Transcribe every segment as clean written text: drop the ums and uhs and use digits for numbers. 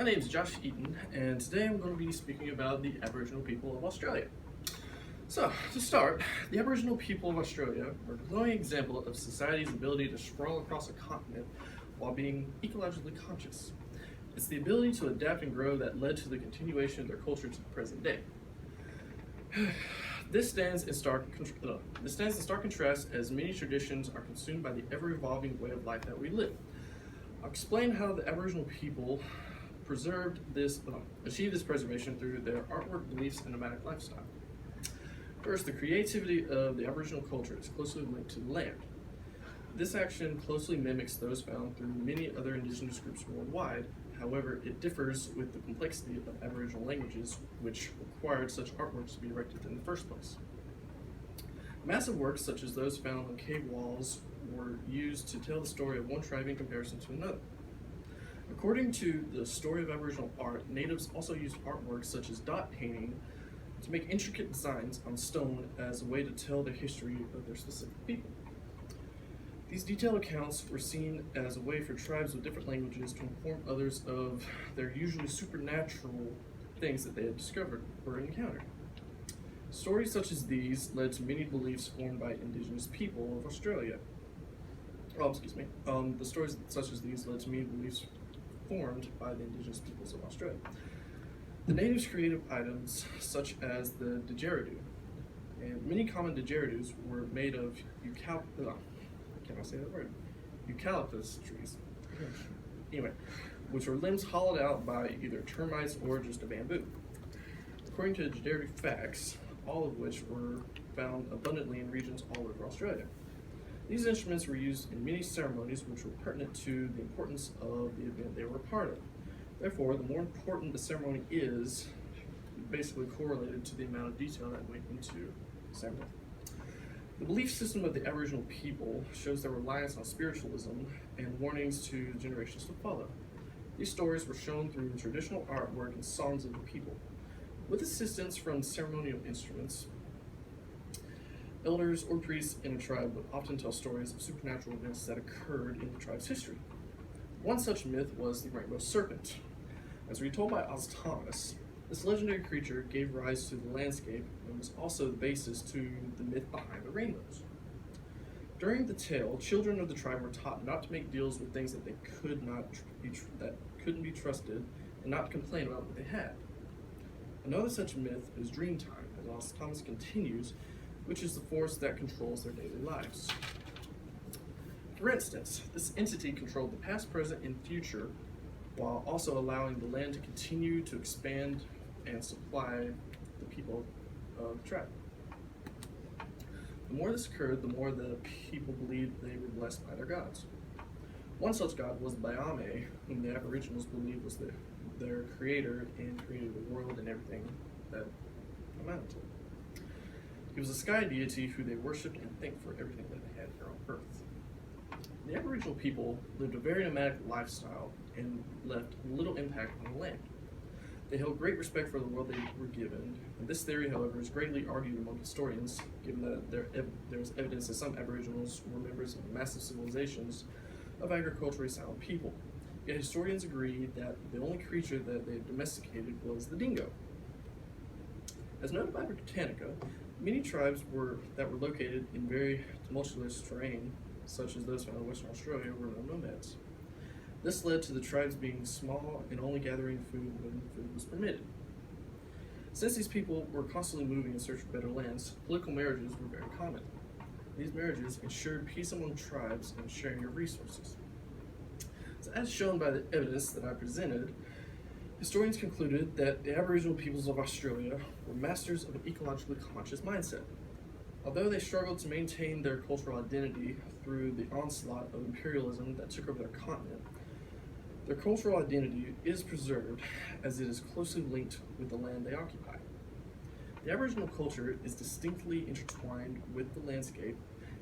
My name is Josh Eaton, and today I'm going to be speaking about the Aboriginal people of Australia. So, to start, the Aboriginal people of Australia are a glowing example of society's ability to sprawl across a continent while being ecologically conscious. It's the ability to adapt and grow that led to the continuation of their culture to the present day. This stands in stark contrast as many traditions are consumed by the ever-evolving way of life that we live. I'll explain how the Aboriginal people achieved this preservation through their artwork, beliefs, and nomadic lifestyle. First, the creativity of the Aboriginal culture is closely linked to the land. This action closely mimics those found through many other indigenous groups worldwide. However, it differs with the complexity of Aboriginal languages, which required such artworks to be erected in the first place. Massive works such as those found on cave walls were used to tell the story of one tribe in comparison to another. According to the story of Aboriginal art, natives also used artworks such as dot painting to make intricate designs on stone as a way to tell the history of their specific people. These detailed accounts were seen as a way for tribes with different languages to inform others of their usually supernatural things that they had discovered or encountered. Stories such as these led to many beliefs formed by indigenous people of Australia. The stories such as these led to many beliefs formed by the indigenous peoples of Australia. The natives created items such as the didgeridoo, and many common didgeridoos were made of eucalyptus trees. Anyway, which were limbs hollowed out by either termites or just a bamboo. According to didgeridoo facts, all of which were found abundantly in regions all over Australia. These instruments were used in many ceremonies which were pertinent to the importance of the event they were a part of. Therefore, the more important the ceremony is basically correlated to the amount of detail that went into the ceremony. The belief system of the Aboriginal people shows their reliance on spiritualism and warnings to generations to follow. These stories were shown through traditional artwork and songs of the people. With assistance from ceremonial instruments, elders or priests in a tribe would often tell stories of supernatural events that occurred in the tribe's history. One such myth was the rainbow serpent. As retold by Oz Thomas, this legendary creature gave rise to the landscape and was also the basis to the myth behind the rainbows. During the tale, children of the tribe were taught not to make deals with things that couldn't be trusted, and not to complain about what they had. Another such myth is Dreamtime, as Oz Thomas continues, which is the force that controls their daily lives. For instance, this entity controlled the past, present, and future, while also allowing the land to continue to expand and supply the people of the tribe. The more this occurred, the more the people believed they were blessed by their gods. One such god was Bayame, whom the Aboriginals believed was their creator and created the world and everything that amounted to it. He was a sky deity who they worshipped and thanked for everything that they had here on Earth. The Aboriginal people lived a very nomadic lifestyle and left little impact on the land. They held great respect for the world they were given, and this theory, however, is greatly argued among historians, given that there is evidence that some Aboriginals were members of massive civilizations of agriculturally sound people. Yet historians agree that the only creature that they domesticated was the dingo. As noted by Britannica, many tribes that were located in very tumultuous terrain, such as those found in Western Australia, were known nomads. This led to the tribes being small and only gathering food when food was permitted. Since these people were constantly moving in search of better lands, political marriages were very common. These marriages ensured peace among tribes and sharing of resources. So, as shown by the evidence that I presented, historians concluded that the Aboriginal peoples of Australia were masters of an ecologically conscious mindset. Although they struggled to maintain their cultural identity through the onslaught of imperialism that took over their continent, their cultural identity is preserved as it is closely linked with the land they occupy. The Aboriginal culture is distinctly intertwined with the landscape,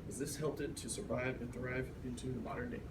as this helped it to survive and thrive into the modern day.